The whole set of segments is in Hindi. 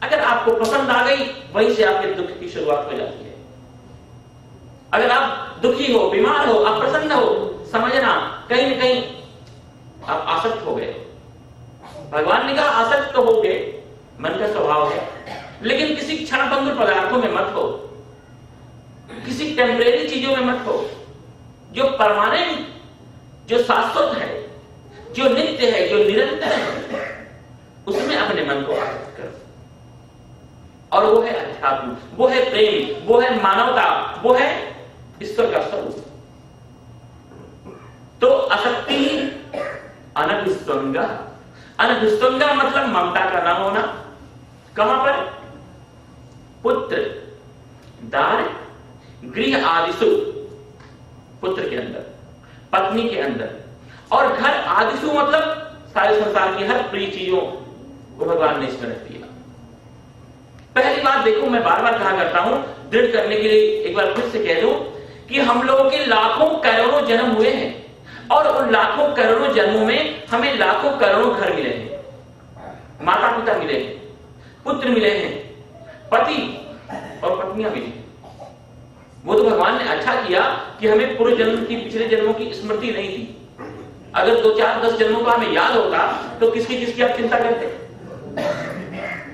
अगर आपको पसंद आ गई, वहीं से आपके दुख की शुरुआत हो जाती है। अगर आप दुखी हो, बीमार हो, अप्रसन्न हो, समझना कहीं न कहीं आप आसक्त हो गए। भगवान ने कहा आसक्त तो हो गए, मन का स्वभाव है, लेकिन किसी क्षणभंगुर पदार्थों में मत हो, किसी टेम्परेरी चीजों में मत हो। जो परमानेंट, जो शाश्वत है, जो नित्य है, जो निरंतर है, उसमें अपने मन को आसक्त करो। और वो है अध्यात्म, वो है प्रेम, वो है मानवता, वो है ईश्वर का स्वरूप। तो आसक्ति अनभिस्वंगा, अनभिस्वंगा मतलब ममता का ना होना। कहां पर? पुत्र, दार, गृह आदिशु, पुत्र के अंदर, पत्नी के अंदर, और घर आदिशु मतलब सारे संसार की हर प्रिय चीजों को भगवान ने इसमें रख दिया। पहली बात देखो, मैं बार बार कहा करता हूं, दृढ़ करने के लिए एक बार फिर से कह दूं कि हम लोगों के लाखों करोड़ों जन्म हुए हैं, और उन लाखों करोड़ों जन्मों में हमें लाखों करोड़ों घर मिले हैं, माता पिता मिले हैं, पुत्र मिले हैं, पति और पत्नियां मिली। वो तो भगवान ने अच्छा किया कि हमें पूर्व जन्म की, पिछले जन्मों की स्मृति नहीं थी। अगर 2, 4, 10 जन्मों का हमें याद होता तो किसकी किसकी आप चिंता करते?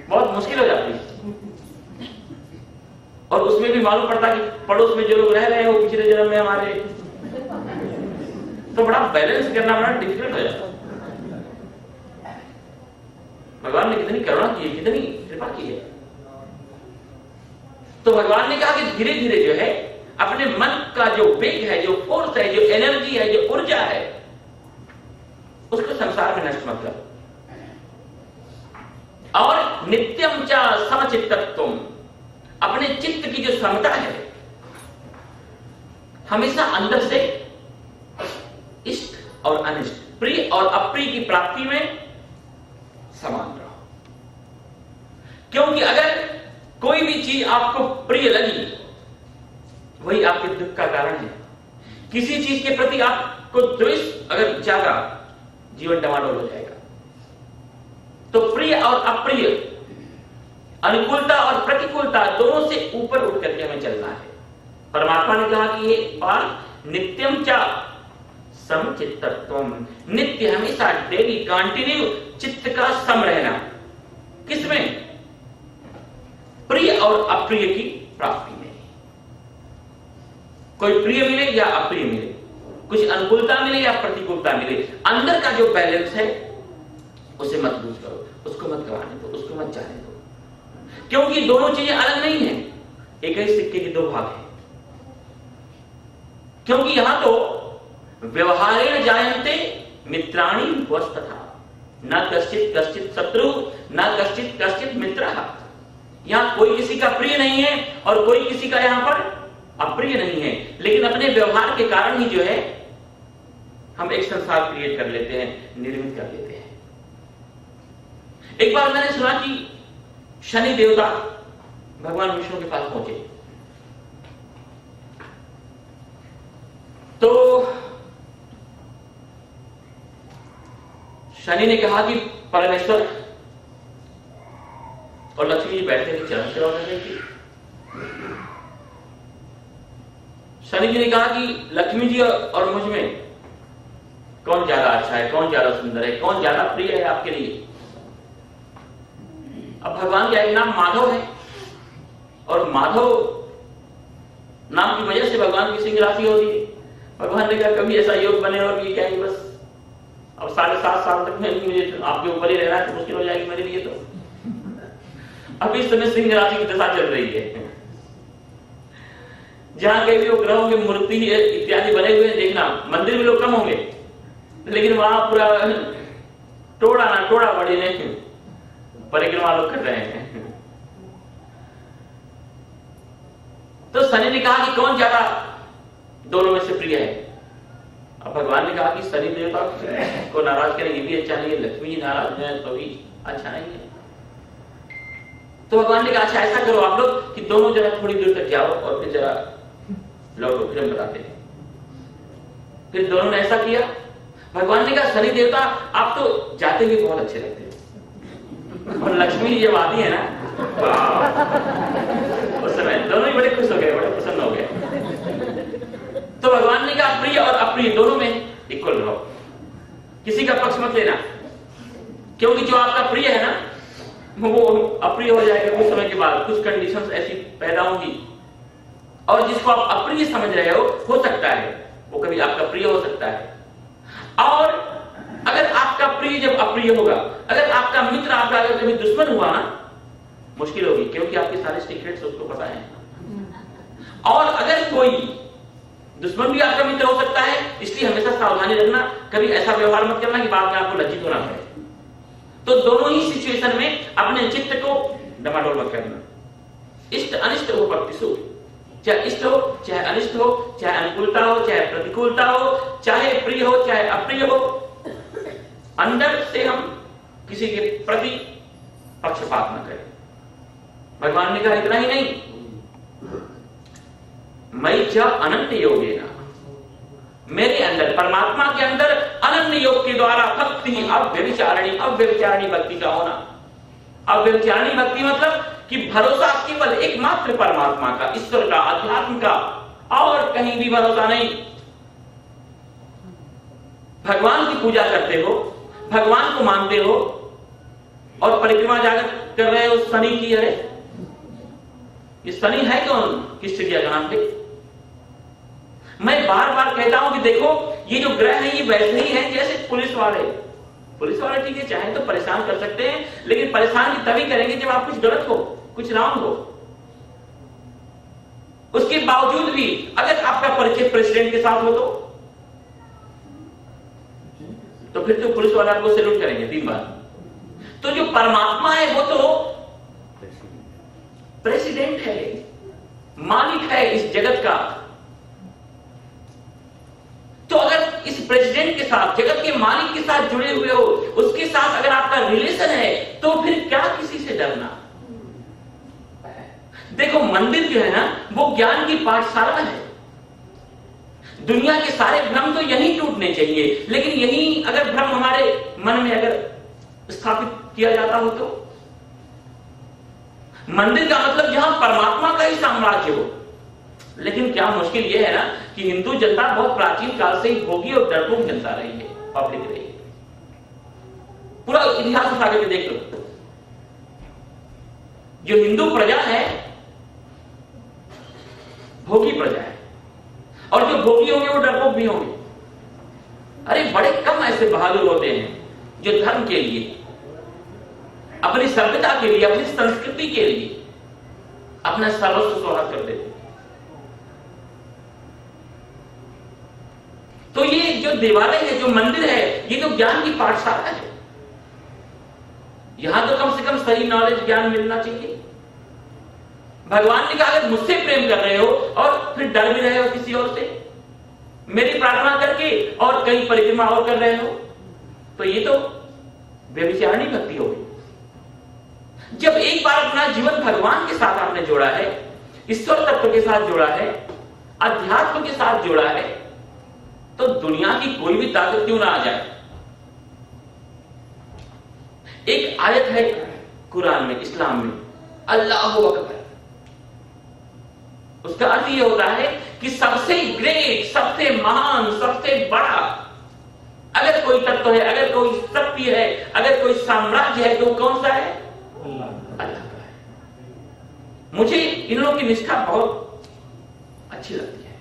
बहुत मुश्किल हो जाती है। और उसमें भी मालूम पड़ता कि पड़ोस में जो लोग रह रहे हैं वो पिछले जन्म में हमारे, तो बड़ा बैलेंस करना बड़ा डिफिकल्ट हो जाता। भगवान ने कितनी करुणा की है, कितनी कृपा की है। तो भगवान ने कहा कि धीरे धीरे जो है अपने मन का जो वेग है, जो फोर्स है, जो एनर्जी है, जो ऊर्जा है, उसको संसार में नष्ट मत करो। और नित्यम च समचित्तत्वम, अपने चित्त की जो समता है, हमेशा अंदर से इष्ट और अनिष्ट, प्रिय और अप्रिय की प्राप्ति में समान रहो। क्योंकि अगर कोई भी चीज आपको प्रिय लगी, वही आपके दुख का कारण है। किसी चीज के प्रति आपको द्वेष अगर जागा, जीवन डमाडोल हो जाएगा। तो प्रिय और अप्रिय, अनुकूलता और प्रतिकूलता दोनों से ऊपर उठ करके हमें चलना है। परमात्मा ने कहा कि ये पार्थ नित्यम च समचित्तत्वम, नित्य हमेशा डेली कंटिन्यू चित्त का सम रहना। किसमें? प्रिय और अप्रिय की प्राप्ति में। कोई प्रिय मिले या अप्रिय मिले, कुछ अनुकूलता मिले या प्रतिकूलता मिले, अंदर का जो बैलेंस है उसे मत लूज करो, उसको मत गवाने दो, उसको मत जाने दो। क्योंकि दोनों चीजें अलग नहीं है, एक ही सिक्के के दो भाग हैं। क्योंकि यहां तो व्यवहारेण जायन्ते मित्राणि वस्तथा, न कश्चित कश्चित शत्रु, न कश्चित कश्चित मित्रः। यहां कोई किसी का प्रिय नहीं है और कोई किसी का यहां पर अप्रिय नहीं है, लेकिन अपने व्यवहार के कारण ही जो है हम एक संसार क्रिएट कर लेते हैं, निर्मित कर लेते हैं। एक बार मैंने सुना कि शनि देवता भगवान विष्णु के पास पहुंचे, तो शनि ने कहा कि परमेश्वर और लक्ष्मी जी बैठे थे, चरण सेवा कर रही थी। शनि जी ने कहा कि लक्ष्मी जी और मुझ में कौन ज्यादा अच्छा है, कौन ज्यादा सुंदर है, कौन ज्यादा प्रिय है आपके लिए? अब भगवान का एक नाम माधव है, और माधव नाम की वजह से भगवान की सिंह राशि होती है। भगवान ने कहा कभी ऐसा योग बने और ये क्या, बस अब 7.5 साल तक में मुझे आपके ऊपर ही रहना है तो मुश्किल हो जाएगी मेरे लिए। तो अभी इस समय सिंह राशि की दशा चल रही है। जहां कहीं भी उपग्रहों की मूर्ति इत्यादि बने हुए देखना, मंदिर में लोग कम होंगे, लेकिन वहां पूरा टोड़ा ना टोड़ा बड़ी ने परिक्रमा लोग कर रहे हैं। तो शनि ने कहा कि कौन ज्यादा दोनों में से प्रिय है? अब भगवान ने कहा कि शनि देवता को नाराज करें ये भी अच्छा नहीं है, लक्ष्मी जी नाराज है तो भी अच्छा नहीं है। तो भगवान ने कहा अच्छा ऐसा करो आप लोग कि दोनों जरा थोड़ी दूर तक जाओ और फिर जरा लौटो, फिर हम बताते हैं। फिर दोनों ने ऐसा किया। भगवान ने कहा शनि देवता आप तो जाते हुए बहुत अच्छे लगते हैं, और लक्ष्मी जब आती है ना, उस समय दोनों ही बड़े खुश हो गए, बड़े प्रसन्न हो गए। तो भगवान ने कहा प्रिय और अप्रिय दोनों में इक्वल रहो, किसी का पक्ष मत लेना, क्योंकि जो आपका प्रिय है ना वो अप्रिय हो जाएगा कुछ समय के बाद, कुछ कंडीशंस ऐसी पैदा होंगी। और जिसको आप अप्रिय समझ रहे हो सकता है वो कभी आपका प्रिय हो सकता है। और अगर आपका प्रिय जब अप्रिय होगा, अगर आपका मित्र आपका अगर कभी दुश्मन हुआ ना, मुश्किल होगी, क्योंकि आपके सारे सीक्रेट्स उसको पता है। और अगर कोई दुश्मन भी आपका मित्र हो सकता है, इसलिए हमेशा सावधानी रखना, कभी ऐसा व्यवहार मत करना कि बाद में आपको लज्जित होना पड़े। तो दोनों ही सिचुएशन में अपने चित्त को डमाडोल मत करना। इष्ट अनिष्ट हो पक्तिसु, चाहे इष्ट हो चाहे अनिष्ट हो, चाहे अनुकूलता हो चाहे प्रतिकूलता हो, चाहे प्रिय हो चाहे अप्रिय हो, अंदर से हम किसी के प्रति पक्षपात न करें। भगवान ने कहा इतना ही नहीं, मयि च अनन्य योगेन, मेरे अंदर परमात्मा के अंदर अनन्य योग के द्वारा भक्ति अव्यभिचारिणी भक्ति का होना। अव्यभिचारिणी भक्ति मतलब कि भरोसा केवल एकमात्र परमात्मा का, ईश्वर का, अध्यात्म का, और कहीं भी भरोसा नहीं। भगवान की पूजा करते हो, भगवान को मानते हो और परिक्रमा जाकर कर रहे हो शनि की। अरे ये शनि है कौन, किस चिड़िया का नाम पे? मैं बार बार कहता हूं कि देखो ये जो ग्रह है ये वैसे ही है जैसे पुलिस वाले ठीक है, चाहे तो परेशान कर सकते हैं, लेकिन परेशान तभी करेंगे जब आप कुछ गलत हो, कुछ रॉन्ग हो। उसके बावजूद भी अगर आपका परिचय प्रेसिडेंट के साथ हो तो फिर तो पुलिस वाले आपको सैल्यूट करेंगे 3 बार। तो जो परमात्मा है वो तो प्रेसिडेंट है, मालिक है इस जगत का। तो अगर इस प्रेसिडेंट के साथ, जगत के मालिक के साथ जुड़े हुए हो, उसके साथ अगर आपका रिलेशन है, तो फिर क्या किसी से डरना। देखो मंदिर जो है ना वो ज्ञान की पाठशाला है। दुनिया के सारे भ्रम तो यहीं टूटने चाहिए, लेकिन यहीं अगर भ्रम हमारे मन में अगर स्थापित किया जाता हो तो मंदिर का मतलब जहां परमात्मा का ही साम्राज्य हो। लेकिन क्या मुश्किल यह है ना कि हिंदू जनता बहुत प्राचीन काल से ही भोगी और डरपोक जनता रही है, पब्लिक रही है। पूरा इतिहास उठा के देख लो, जो हिंदू प्रजा है भोगी प्रजा है, और जो भोगी होंगे वो डरपोक भी होंगे। अरे बड़े कम ऐसे बहादुर होते हैं जो धर्म के लिए, अपनी सभ्यता के लिए, अपनी संस्कृति के लिए अपना सर्वस्व सोहाग कर देते। तो ये जो देवालय है, जो मंदिर है, ये तो ज्ञान की पाठशाला है। यहां तो कम से कम सही नॉलेज ज्ञान मिलना चाहिए। भगवान ने कहा अगर मुझसे प्रेम कर रहे हो और फिर डर भी रहे हो किसी और से, मेरी प्रार्थना करके और कई परिक्रमा और कर रहे हो, तो ये तो व्यभिचारिणी भक्ति होगी। जब एक बार अपना जीवन भगवान के साथ आपने जोड़ा है, ईश्वर तत्व के साथ जोड़ा है, अध्यात्म के साथ जोड़ा है, तो दुनिया की कोई भी ताकत क्यों ना आ जाए। एक आयत है कुरान में, इस्लाम में, अल्लाहु अकबर। उसका अर्थ यह होता है कि सबसे ग्रेट, सबसे महान, सबसे बड़ा अगर कोई तत्व है, अगर कोई शक्ति है, अगर कोई साम्राज्य है, तो कौन सा है? अल्लाह का है। मुझे इन लोगों की निष्ठा बहुत अच्छी लगती है।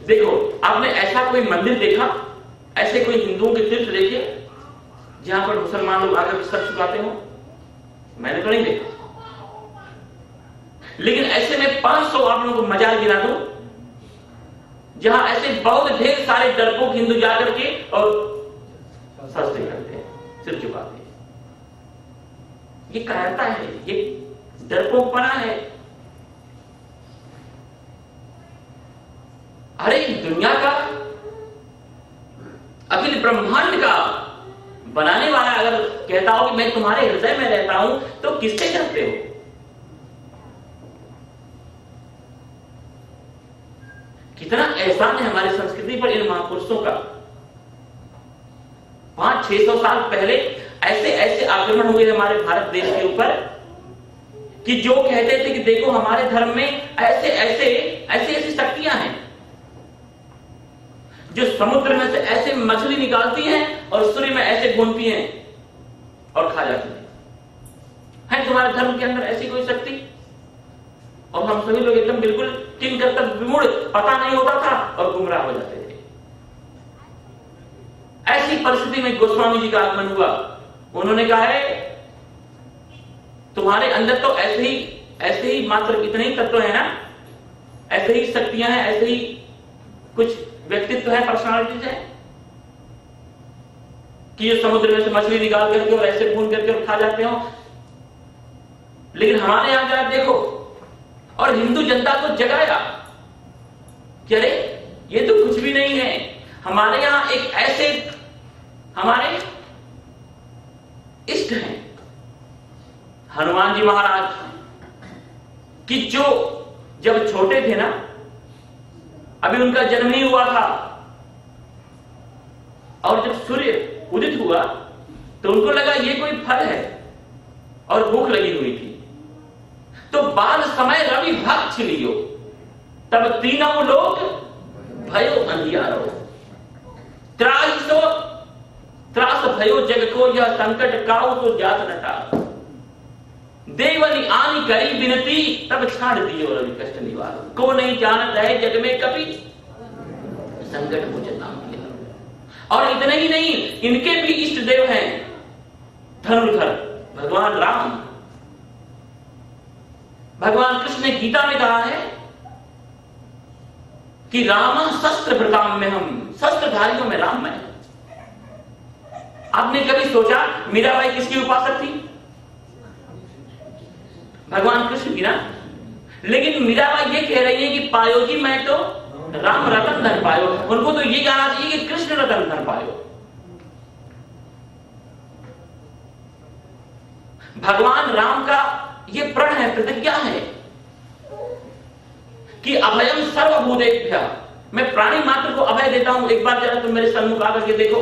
देखो आपने ऐसा कोई मंदिर देखा, ऐसे कोई हिंदुओं के तीर्थ देखे जहां पर मुसलमान लोग आकर सर झुकाते हो? मैंने तो नहीं देखा। लेकिन ऐसे में 500 आप लोगों को मजाल गिरा दूं जहां ऐसे बहुत ढेर सारे डरपोक हिंदू जाकर के और सजदे करते हैं, सिर झुकाते हैं। ये कायरता है, ये डरपोकपना है। अरे दुनिया का, अखिल ब्रह्मांड का बनाने वाला अगर कहता हो कि मैं तुम्हारे हृदय में रहता हूं, तो किससे डरते हो? कितना एहसान है हमारी संस्कृति पर इन महापुरुषों का। 500-600 साल पहले ऐसे ऐसे आक्रमण हुए हमारे भारत देश के ऊपर कि जो कहते थे कि देखो हमारे धर्म में ऐसे ऐसे ऐसी ऐसी शक्तियां हैं जो समुद्र में से ऐसे मछली निकालती हैं और सूर्य में ऐसे घूमती हैं और खा जाती है तुम्हारे धर्म के अंदर ऐसी कोई शक्ति? और हम सभी लोग एकदम बिल्कुल किन कर्तव्य विमूढ़, पता नहीं होता था और गुमराह हो जाते थे। ऐसी परिस्थिति में गोस्वामी जी का आगमन हुआ। उन्होंने कहा है तुम्हारे अंदर तो ऐसे ही मात्र इतने ही तत्व है ना, ऐसे ही शक्तियां हैं, ऐसे ही कुछ व्यक्तित्व है, पर्सनालिटीज है कि ये समुद्र में से मछली निकाल करके और ऐसे भून करके और खा जाते हो। लेकिन हमारे यहां जरा देखो, और हिंदू जनता को जगाया कि अरे ये तो कुछ भी नहीं है। हमारे यहां एक ऐसे हमारे इष्ट हैं हनुमान जी महाराज कि जो जब छोटे थे ना, अभी उनका जन्म ही हुआ था, और जब सूर्य उदित हुआ तो उनको लगा ये कोई फल है और भूख लगी हुई थी। तो बाल समय रवि भक्त छिलियो, तब तीनों लोग भयो अंधियारो, त्रास भयो जग को यह संकट काऊ तो जात नटा, देवनी आनी करी विनती तब छाड़ दियो रवि कष्ट निवार, को नहीं जानत है जग में कभी संकट मुझे नाम किया। और इतने ही नहीं, इनके भी इष्ट देव हैं धनुर्धर भगवान राम। भगवान कृष्ण ने गीता में कहा है कि राम शस्त्र भृताम में हम, शस्त्रधारियों में राम में। आपने कभी सोचा मीराबाई किसकी उपासक थी? भगवान कृष्ण की ना। लेकिन मीराबाई ये कह रही है कि पायो जी मैं तो राम रतन धन पायो। उनको तो ये कहना चाहिए कि कृष्ण रतन धन पायो। भगवान राम का ये प्रण है, प्रतिज्ञा है कि अभयम सर्वभूतेभ्य, मैं प्राणी मात्र को अभय देता हूं। एक बार जरा तुम मेरे सन्मुख आकर के देखो।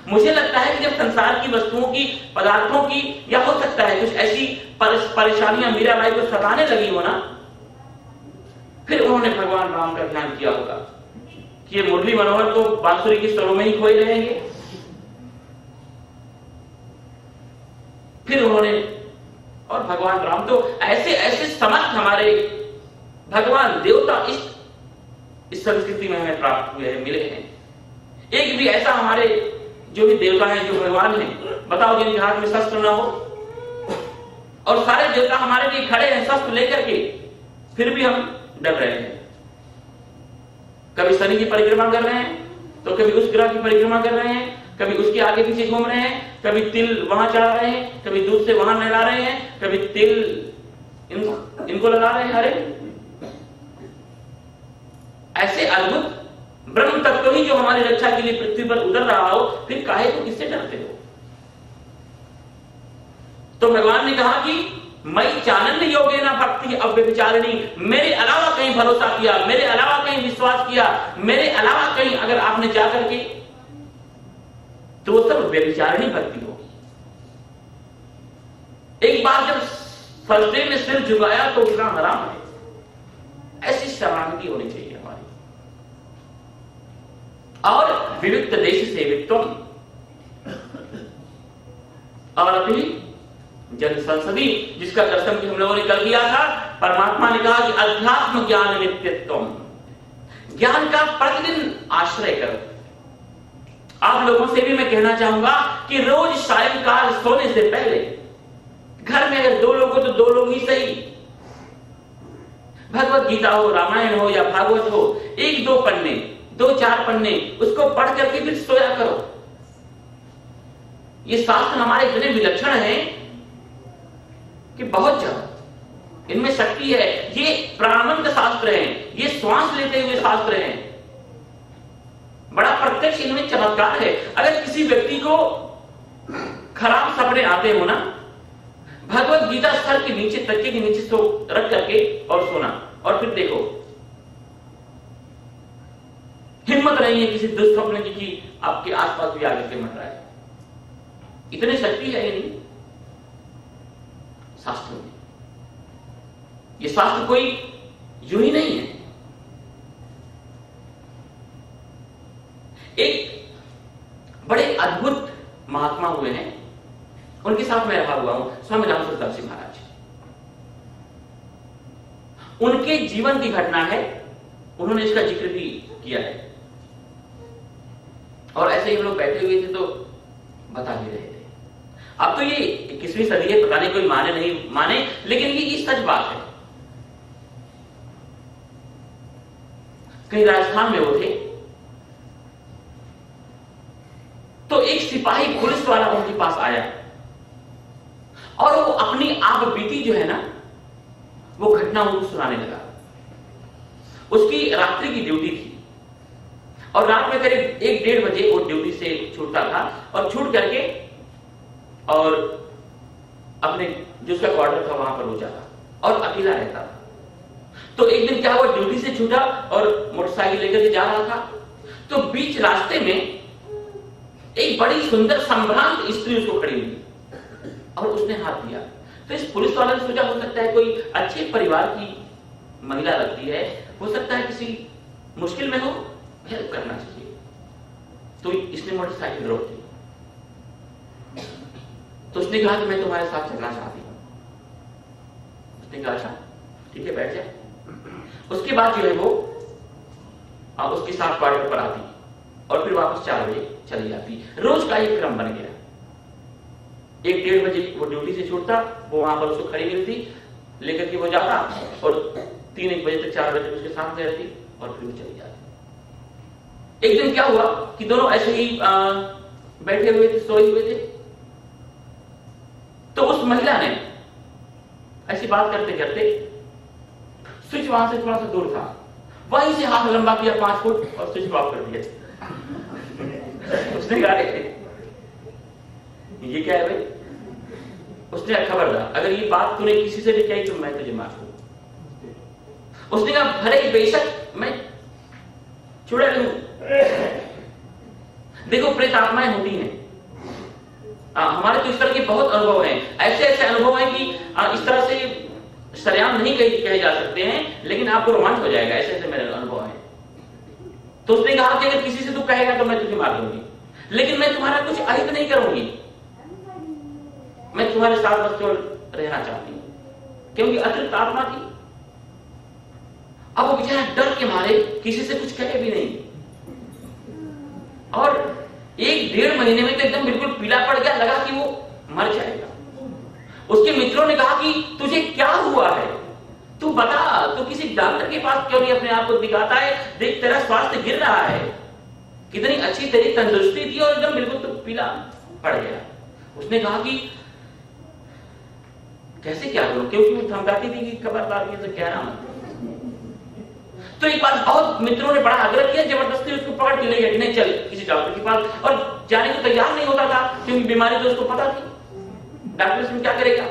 मुझे लगता है कि जब संसार की वस्तुओं की, पदार्थों की, या हो सकता है कुछ ऐसी परेशानियां मीराबाई को सताने लगी हो ना, फिर उन्होंने भगवान राम का ध्यान किया होगा कि ये मुरली मनोहर तो बांसुरी की स्वरों में ही खोए रहेंगे। फिर उन्होंने, और भगवान राम तो ऐसे ऐसे समर्थ हमारे भगवान देवता इस संस्कृति में हमें प्राप्त हुए हैं, मिले हैं। एक भी ऐसा हमारे जो भी देवता हैं, जो भगवान हैं, बताओ जिनके हाथ में शस्त्र ना हो, और सारे देवता हमारे लिए खड़े हैं शस्त्र लेकर के, फिर भी हम डर रहे हैं। कभी शनि की परिक्रमा कर रहे हैं, तो कभी उस ग्रह की परिक्रमा कर रहे हैं, कभी उसके आगे पीछे घूम रहे हैं, कभी तिल वहां चढ़ा रहे हैं, कभी दूध से वहां नहला रहे हैं, कभी तिल इनको लगा रहे हैं। अरे ऐसे अद्भुत ब्रह्म तत्व ही जो हमारी रक्षा के लिए पृथ्वी पर उतर रहा हो, फिर काहे को किससे डरते हो? तो भगवान ने कहा कि मई चानन्य योगे ना भक्ति अव्यभिचारिणी, मेरे अलावा कहीं भरोसा किया, मेरे अलावा कहीं विश्वास किया, मेरे अलावा कहीं अगर आपने जाकर के, तो वो सब व्यभिचारिणी भक्ति होगी। एक बार जब फर्स्ट में सिर झुकाया तो उतना हराम है। ऐसी शर्मांगी होनी चाहिए हमारी। और विविक्त देश से वित्तम और अभी जन संसदी, जिसका दर्शन भी हम लोगों ने कर लिया था। परमात्मा ने कहा कि अध्यात्म ज्ञान नित्यत्वम, ज्ञान का प्रतिदिन आश्रय करो। आप लोगों से भी मैं कहना चाहूंगा कि रोज सायंकाल सोने से पहले घर में अगर 2 लोग हो तो 2 लोग ही सही, भगवत गीता हो, रामायण हो या भागवत हो, 1-2 पन्ने, 2-4 पन्ने उसको पढ़ करके फिर सोया करो। ये शास्त्र हमारे इतने विलक्षण हैं कि बहुत ज्यादा इनमें शक्ति है। ये प्राणवंत शास्त्र हैं, ये श्वास लेते हुए शास्त्र हैं। बड़ा प्रत्यक्ष इनमें चमत्कार है। अगर किसी व्यक्ति को खराब सपने आते हो ना, भगवत गीता सर के नीचे, तकिए के नीचे सो रख करके और सोना, और फिर देखो हिम्मत नहीं है किसी दुष्स्वप्न की कि आपके आसपास भी आगे के मर रहा है। इतनी शक्ति है नहीं शास्त्रों में। ये शास्त्र कोई यूं ही नहीं है। एक बड़े अद्भुत महात्मा हुए हैं, उनके साथ मैं रहा हुआ हूं, स्वामी रामसूरदास जी महाराज। उनके जीवन की घटना है, उन्होंने इसका जिक्र भी किया है। और ऐसे ही हम लोग बैठे हुए थे तो बता भी रहे थे। अब तो ये 21वीं सदी है, पता नहीं कोई माने नहीं माने, लेकिन ये सच बात है। कहीं राजस्थान में वो थे, तो एक सिपाही पुलिस वाला उनके पास आया और वो अपनी आप बीती जो है ना, वो घटना उनको सुनाने लगा। उसकी रात्रि की ड्यूटी थी और रात में करीब 1-1:30 बजे वो ड्यूटी से छूटता था और छूट करके और अपने जो उसका क्वार्टर था वहां पर हो जाता और अकेला रहता था। तो एक दिन क्या हुआ, ड्यूटी से छूटा और मोटरसाइकिल लेकर के जा रहा था, तो बीच रास्ते में एक बड़ी सुंदर संभ्रांत स्त्री उसको खड़ी हुई और उसने हाथ दिया। तो इस पुलिस वाले ने सोचा हो सकता है कोई अच्छे परिवार की महिला लगती है, हो सकता है किसी मुश्किल में हो, हेल्प करना चाहिए। तो इसने मोटरसाइकिल रोक दी। तो उसने कहा कि मैं तुम्हारे साथ चलना चाहती हूं। उसने कहा अच्छा ठीक है, बैठ जाए। उसके बाद जो है वो उसके साथ क्वार्टर पर आती और फिर वापस 4 बजे चली जाती। रोज का एक क्रम बन गया। 1-1:30 बजे वो ड्यूटी से छूटता, वो वहां पर उसको खड़ी मिलती, लेकर के वो जाता और 3-1 बजे तक 4 बजे उसके साथ रहती और फिर वो चली जाती। एक दिन क्या हुआ कि दोनों ऐसे ही बैठे हुए थे, सोए हुए थे। तो उस महिला ने ऐसी बात करते करते स्विच वहां से थोड़ा सा दूर था, वहीं से हाथ लंबा किया 5 फुट और स्विच ऑफ कर दिया। उसने कहा ये क्या है भाई? उसने कहा खबरदार, अगर ये बात तूने किसी से भी कही तो मैं तुझे मार दूंगा। उसने कहा भले ही बेशक मैं चुड़ैल हूं। देखो प्रेत आत्माएं होती हैं, हमारे तो इस तरह के बहुत अनुभव हैं। ऐसे ऐसे अनुभव हैं कि इस तरह से सरेआम नहीं कहे जा सकते हैं, लेकिन आपको रोमांच हो जाएगा। ऐसे ऐसे मेरे अनुभव हैं। तो उसने कहा कि अगर किसी से तू कहेगा तो मैं तुझे मार दूंगी, लेकिन मैं तुम्हारा कुछ अहित नहीं करूंगी, मैं तुम्हारे साथ बस केवल रहना चाहती हूं, क्योंकि अतिरिक्त आत्मा थी। अब वो बेचारा डर के मारे किसी से कुछ कहे भी नहीं और 1-1.5 महीने में तो एकदम बिल्कुल पीला पड़ गया, लगा कि वो मर जाएगा। उसके मित्रों ने कहा कि तुझे क्या हुआ है, तू बता, तू किसी डॉक्टर के पास क्यों नहीं अपने आप को दिखाता है? देख तेरा स्वास्थ्य गिर रहा है, कितनी अच्छी तेरी तंदुरुस्ती थी और एकदम बिल्कुल तो पीला पड़ गया। उसने कहा कि कैसे क्या करूं, क्योंकि वो धमकाती थी कि खबरदार ये कहना मत। तो एक बार बहुत मित्रों ने बड़ा आग्रह किया, जबरदस्ती उसको पकड़ के ले गए कि नहीं चल किसी डॉक्टर के पास, और जाने को तैयार नहीं होता था क्योंकि बीमारी तो उसको पता थी, डॉक्टर इसमें क्या करेगा।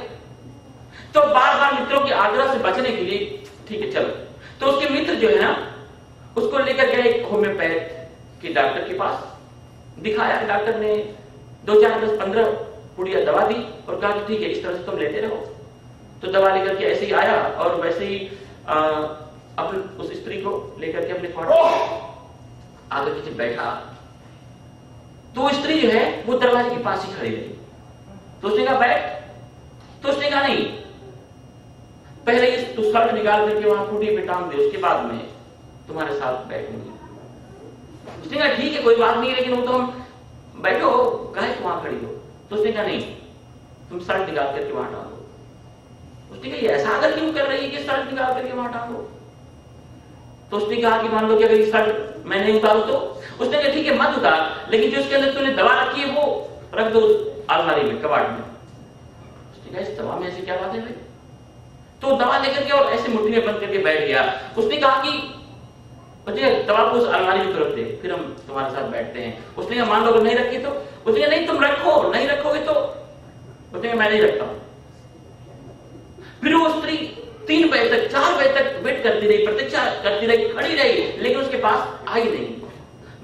तो बार बार मित्रों के आग्रह से बचने के लिए ठीक है चलो, तो उसके मित्र जो है ना उसको लेकर गए एक होम्योपैथ के डॉक्टर के पास, दिखाया। डॉक्टर ने 2, 4, 10, 15 पुड़िया दवा दी और कहा कि ठीक है इस तरह से तुम लेते रहो। तो दवा लेकर के ऐसे ही आया और वैसे ही अपने उस स्त्री को लेकर के अपने क्वार्टर आगे पीछे बैठा। तो वो स्त्री जो है वो दरवाजे के पास ही खड़ी रही। तो उसने कहा बैठ, तो उसने कहा नहीं, पहले इस शर्ट निकाल करके वहां खूंटी पे टांग दे, उसके बाद में तुम्हारे साथ बैठूंगी। उसने कहा ठीक है कोई बात नहीं, लेकिन वो तो हम बैठो, कहे तो वहां खड़ी हो। तो उसने कहा नहीं, तुम शर्ट निकाल करके वहां टांगो। उसने कहा ऐसा अगर क्यों कर रही है कि शर्ट निकाल करके वहां टांगो? तो उसने कहा कि मान लो कि अगर ये शर्ट मैं नहीं उतारू तो? उसने कहा ठीक है मत उतार, लेकिन जो उसके अंदर तूने दवा रखी है वो रख दो अलमारी में, कबाड़ में। उसने कहा इस दवा में ऐसी क्या बात है भाई? तो दवा लेकर के और ऐसे मुट्ठी में बंद करके बैठ गया। उसने कहा कि दवा को उस अलमारी में रख दे, फिर हम तुम्हारे साथ बैठते हैं। उसने कहा मान लो अगर नहीं रखी तो? उसने कहा नहीं तुम रखो, नहीं रखोगे तो? उसने कहा मैं नहीं रखता हूं। फिर वो स्त्री 3 बजे तक 4 बजे तक वेट करती रही, प्रतीक्षा करती रही, खड़ी रही, लेकिन उसके पास आई नहीं।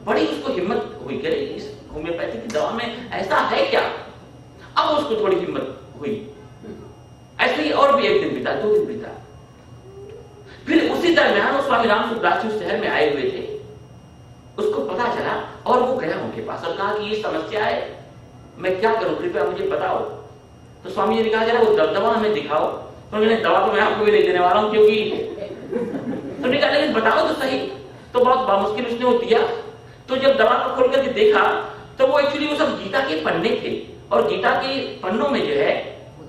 बड़ी उसको हिम्मत हुई कि इस होम्योपैथी की दवा में ऐसा है क्या अब उसको थोड़ी हिम्मत हुई। ऐसे ही और भी 1 दिन बीता, 2 दिन बीता। फिर उसी दरमियान वो स्वामी राम सुखदास जी उस शहर में आए हुए थे, उसको पता चला और वो गया उनके पास और कहा कि ये समस्या है, मैं क्या करूं, कृपया मुझे बताओ। तो स्वामी जी ने कहा जरा वो दवा हमें दिखाओ। तो मैंने दवा तो मैं आपको भी नहीं देने वाला हूं, क्योंकि तो कहा लेकिन बताओ तो सही। तो बहुत बामुश्किल उसने वो दिया। तो जब दवा को खोल करके देखा तो वो एक्चुअली वो सब गीता के पन्ने थे, और गीता के पन्नों में जो है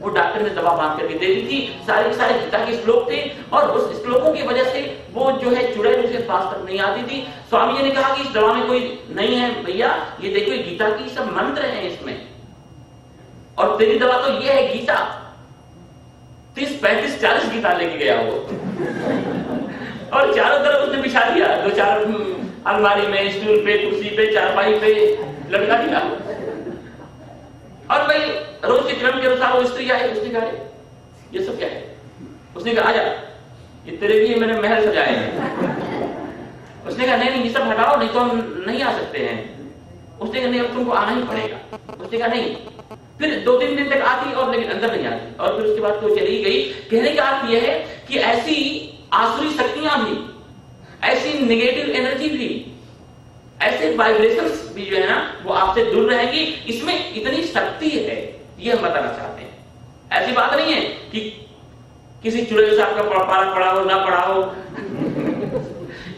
वो डॉक्टर ने दवा बांध करके दे दी थी। सारे के सारे गीता के श्लोक थे, और उस श्लोकों की वजह से वो जो है चुड़ैल उसे पास तक नहीं आती थी। स्वामी जी ने कहा कि इस दवा में कोई नहीं है भैया, ये देखो गीता की सब मंत्र हैं इसमें, और तेरी दवा तो ये है गीता। 30, 35, 40 गीता लेके गया वो और चारों तरफ उसने बिछा दिया, 2-4 अलमारी में, स्टूल पे, कुर्सी पे, चारपाई पे लटका दिया। और भाई रोज के क्रम के अनुसार वो स्त्री आई, उसने कहा ये सब क्या है? उसने कहा आजा, ये तेरे लिए मैंने महल सजाए हैं। उसने कहा नहीं ये सब हटाओ, नहीं तो हम नहीं आ सकते हैं। उसने कहा नहीं अब तुमको आना ही पड़ेगा। उसने कहा नहीं। फिर 2-3 दिन तक आती और लेकिन अंदर नहीं आती, और फिर उसके बाद तो चली गई। कहने का अर्थ यह है कि ऐसी आसुरी शक्तियां भी, ऐसी नेगेटिव एनर्जी भी, ऐसे वाइब्रेशंस भी जो है ना वो आपसे दूर रहेंगी। इसमें इतनी शक्ति है, ये हम बताना चाहते हैं। ऐसी बात नहीं है कि किसी चुड़ैल से आपका पारा पड़ा हो ना पड़ा हो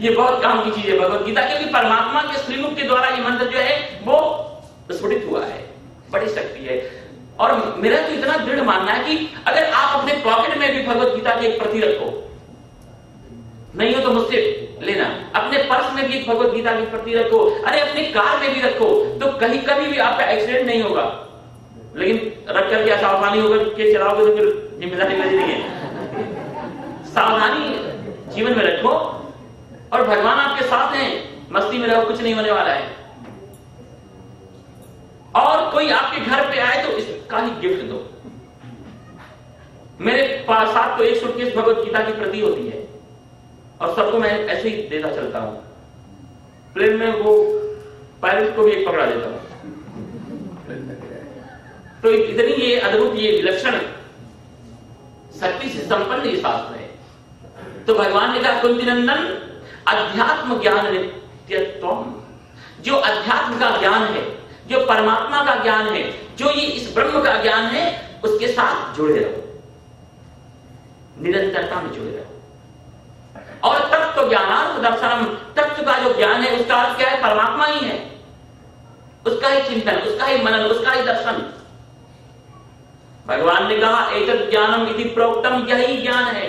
ये बहुत काम की चीज है भगवत गीता, क्योंकि परमात्मा के श्रीमुख के द्वारा ये मंत्र जो है वो स्फुटित हुआ है, बड़ी शक्ति है। और मेरा तो इतना दृढ़ मानना है कि अगर आप अपने पॉकेट में भी भगवत गीता की एक प्रति रखो, नहीं हो तो मुझसे लेना, अपने पर्स में भी भगवत गीता की प्रति रखो, अरे अपने कार में भी रखो, तो कहीं कभी भी आपका एक्सीडेंट नहीं होगा। लेकिन रख करके असावधानी होकर के चलाओगे तो फिर जिम्मेदारी मेरी नहीं है। सावधानी जीवन में रखो, और भगवान आपके साथ हैं, मस्ती में रहो, कुछ नहीं होने वाला है। और कोई आपके घर पे आए तो इसका ही गिफ्ट दो। मेरे पास साथ तो एक सूटकेस भगवत गीता की प्रति होती है, और सबको मैं ऐसे ही देता चलता हूं। प्लेन में वो पायलट को भी एक पकड़ा देता हूं। तो इतनी ये अद्भुत, ये विलक्षण शक्ति से संपन्न ये शास्त्र है। तो भगवान ने कहा कुंती नंदन अध्यात्म ज्ञान नित्यत्वम, जो अध्यात्म का ज्ञान है, जो परमात्मा का ज्ञान है, जो ये इस ब्रह्म का ज्ञान है, उसके साथ जुड़े रहो, निरंतरता में जुड़े रहो। और तत्व ज्ञानार्थ दर्शनम, तत्व का जो ज्ञान है उसका अर्थ क्या है? परमात्मा ही है, उसका ही चिंतन, उसका ही मनन, उसका ही दर्शन। भगवान ने कहा एतत् ज्ञानम इति प्रोक्तम, यही ज्ञान है।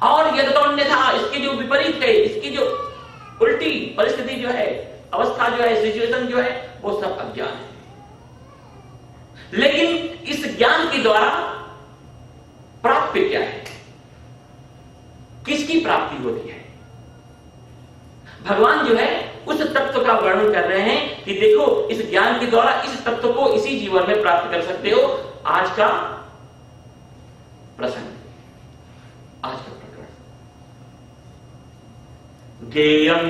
और यद्यथा इसके जो विपरीत है, इसकी जो उल्टी परिस्थिति जो है, अवस्था जो है, सिचुएशन जो है, वो सब अज्ञान है। लेकिन इस ज्ञान के द्वारा प्राप्ति क्या है? किसकी प्राप्ति होती है? भगवान जो है उस तत्व का वर्णन कर रहे हैं कि देखो इस ज्ञान के द्वारा इस तत्व को इसी जीवन में प्राप्त कर सकते हो। आज का प्रसंग, आज का प्रकरण, ज्ञेयं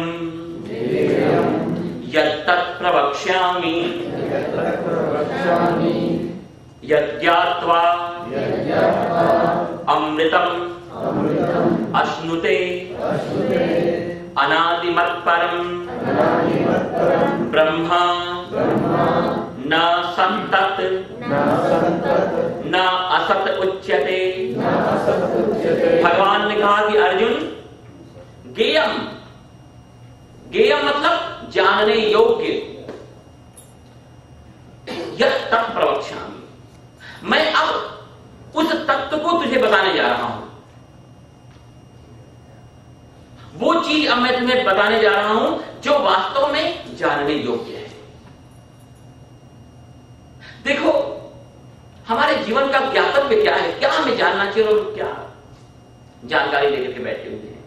यत्तत् प्रवक्ष्यामि यज्ञात्वा अमृतम् अश्नुते अनादिमत्परम् ब्रह्मा न संतत न असत उच्यते। भगवान ने कहा कि अर्जुन, ज्ञेयम, ज्ञेयम मतलब जानने योग्य, यत् तत् प्रवक्ष्यामि, मैं अब उस तत्व को तुझे बताने जा रहा हूं। वो चीज अब मैं तुम्हें बताने जा रहा हूं जो वास्तव में जानने योग्य है। देखो हमारे जीवन का ज्ञातव्य क्या है, क्या हमें जानना चाहिए और क्या जानकारी लेकर के बैठे हुए हैं।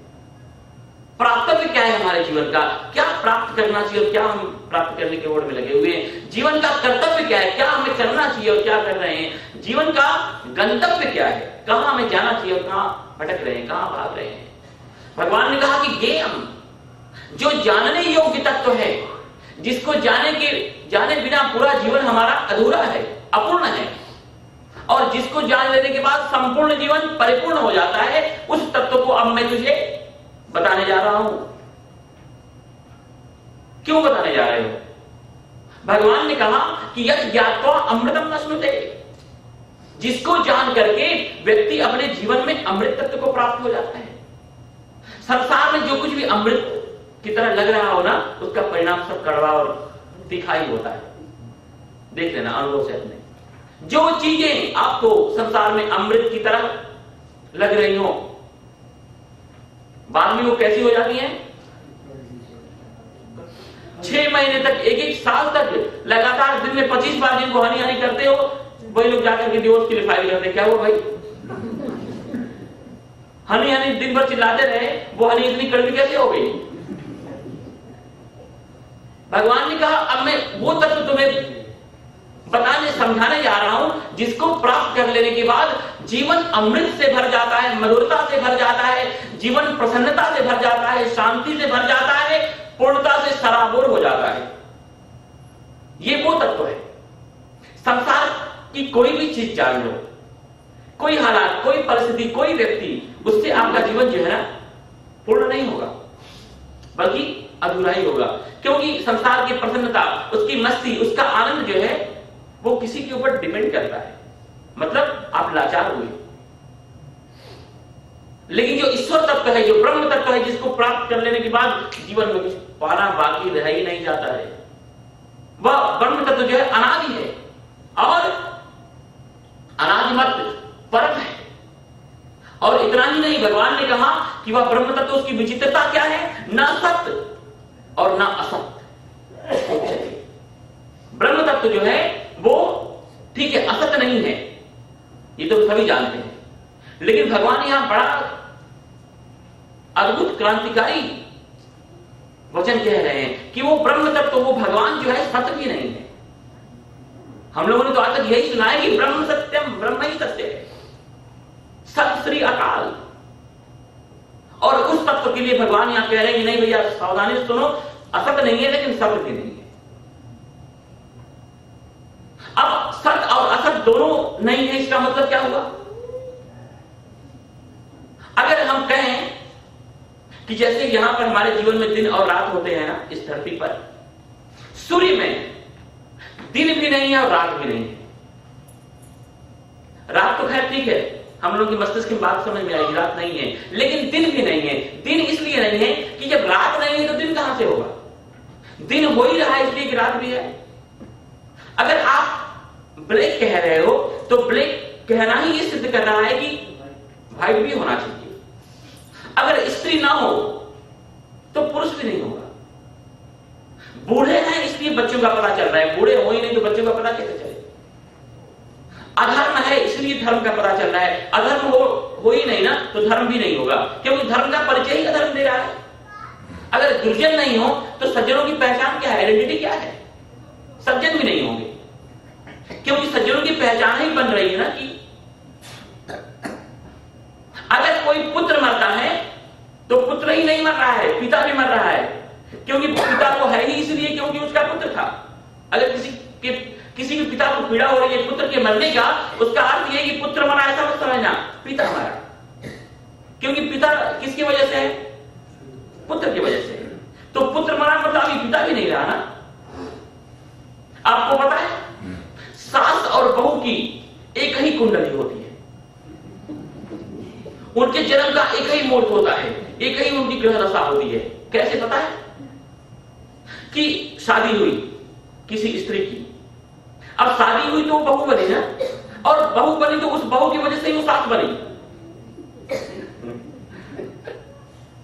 प्राप्तव्य क्या है हमारे जीवन का, क्या प्राप्त करना चाहिए और क्या हम प्राप्त करने के ओर में लगे हुए हैं। जीवन का कर्तव्य क्या है, क्या हमें करना चाहिए और क्या कर रहे हैं। जीवन का गंतव्य क्या है, कहां हमें जाना चाहिए और कहां भटक रहे हैं, कहां भाग रहे हैं। भगवान ने कहा कि ज्ञेयम, जो जानने योग्य तत्व है, जिसको जाने बिना पूरा जीवन हमारा अधूरा है, अपूर्ण है, और जिसको जान लेने के बाद संपूर्ण जीवन परिपूर्ण हो जाता है, उस तत्व को अब मैं तुझे बताने जा रहा हूं। क्यों बताने जा रहे हो? भगवान ने कहा कि यत् ज्ञात्वा अमृतम नश्नुते, जिसको जान करके व्यक्ति अपने जीवन में अमृत तत्व को प्राप्त हो जाता है। संसार में जो कुछ भी अमृत की तरह लग रहा हो ना, उसका परिणाम सब कड़वा और तीखा ही होता है। देख लेना अनुभव से अपने। जो चीजें आपको संसार में अमृत की तरह लग रही हो, बाद में वो कैसी हो जाती हैं? 6 महीने तक, 1-1 साल तक लगातार दिन में 25 बार जिनको हनी हनी करते हो, वही लोग जाकर के डिवोर्स के लिए फाइल करते। क्या हुआ भाई? हनी हनी दिन भर चिल्लाते रहे, वो हनी इतनी कड़वी कैसे हो गई? भगवान ने कहा अब मैं वो तत्व तुम्हें बताने समझाने जा रहा हूं, जिसको प्राप्त कर लेने के बाद जीवन अमृत से भर जाता है, मधुरता से भर जाता है, जीवन प्रसन्नता से भर जाता है, शांति से भर जाता है, पूर्णता से सराबोर हो जाता है। ये वो तत्व है। संसार की कोई भी चीज जान लो, कोई हालात, कोई परिस्थिति, कोई व्यक्ति, उससे आपका जीवन जो है ना पूर्ण नहीं होगा, बल्कि अधूरा ही होगा। क्योंकि संसार की प्रसन्नता, उसकी मस्ती, उसका आनंद जो है वो किसी के ऊपर डिपेंड करता है। मतलब आप लाचार हुए। लेकिन जो ईश्वर तत्व है, जो ब्रह्म तत्व है, जिसको प्राप्त कर लेने के बाद जीवन में कुछ पाना बाकी रह ही नहीं जाता है, वह ब्रह्म तत्व जो है अनादि है और अनादिमत परम है। और इतना ही नहीं, भगवान ने कहा कि वह ब्रह्म तत्व, उसकी विचित्रता क्या है? न सत्य और न असत्य। ब्रह्म तत्व जो है वो ठीक है, असत्य नहीं है, ये तो सभी जानते हैं। लेकिन भगवान यहां बड़ा अद्भुत क्रांतिकारी वचन कह रहे हैं कि वो ब्रह्म तत्व, वो भगवान जो है सत्य भी नहीं है। हम लोगों ने तो आज तक यही सुना है कि ब्रह्म सत्यम, ब्रह्म ही सत्य है, सत श्री अकाल। और उस तत्व के लिए भगवान यहां कह रहे हैं कि नहीं भैया, सावधानी सुनो, असत्य नहीं है लेकिन सत्य भी नहीं है। अब सत्य और असत्य दोनों नहीं है, इसका मतलब क्या हुआ? अगर हम कहें कि जैसे यहां पर हमारे जीवन में दिन और रात होते हैं ना, इस धरती पर सूर्य में दिन भी नहीं है और रात भी नहीं है। रात तो खैर ठीक है, हम लोग की मस्तिष्क की बात समझ में आएगी, रात नहीं है, लेकिन दिन भी नहीं है। दिन इसलिए नहीं है कि जब रात नहीं है तो दिन कहां से होगा? दिन हो ही रहा है इसलिए कि रात भी है। अगर आप ब्लैक कह रहे हो तो ब्लैक कहना ही ये सिद्ध कर रहा है कि व्हाइट भी होना चाहिए। अगर स्त्री ना हो तो पुरुष भी नहीं होगा। बूढ़े हैं इसलिए बच्चों का पता चल रहा है, बूढ़े हो ही नहीं तो बच्चों का पता कैसे चले? अधर्म है इसलिए धर्म का पता चल रहा है, अधर्म हो ही नहीं ना तो धर्म भी नहीं होगा, क्योंकि धर्म का परिचय ही अधर्म दे रहा है। अगर दुर्जन नहीं हो तो सज्जनों की पहचान क्या है, आइडेंटिटी क्या है? सज्जन भी नहीं होंगे, क्योंकि सज्जनों की पहचान ही बन रही है ना कि अगर कोई पुत्र मरता है तो पुत्र ही नहीं मर रहा है, पिता भी मर रहा है, क्योंकि पिता तो है ही इसलिए क्योंकि उसका पुत्र था। अगर किसी भी पिता को पीड़ा हो रही है पुत्र के मरने का, उसका अर्थ यह कि पुत्र मरा ऐसा मत समझना, पिता मरा। क्योंकि पिता किसकी वजह से है? पुत्र की वजह से। तो पुत्र मरा मतलब अभी पिता भी नहीं रहा ना। आपको पता है सास और बहू की एक ही कुंडली होती है, उनके जन्म का एक ही मुहूर्त होता है, एक ही उनकी ग्रह दशा होती है। कैसे पता है? कि शादी हुई किसी स्त्री की, अब शादी हुई तो बहू बनी ना, और बहू बनी तो उस बहू की वजह से ही वो सास बनी।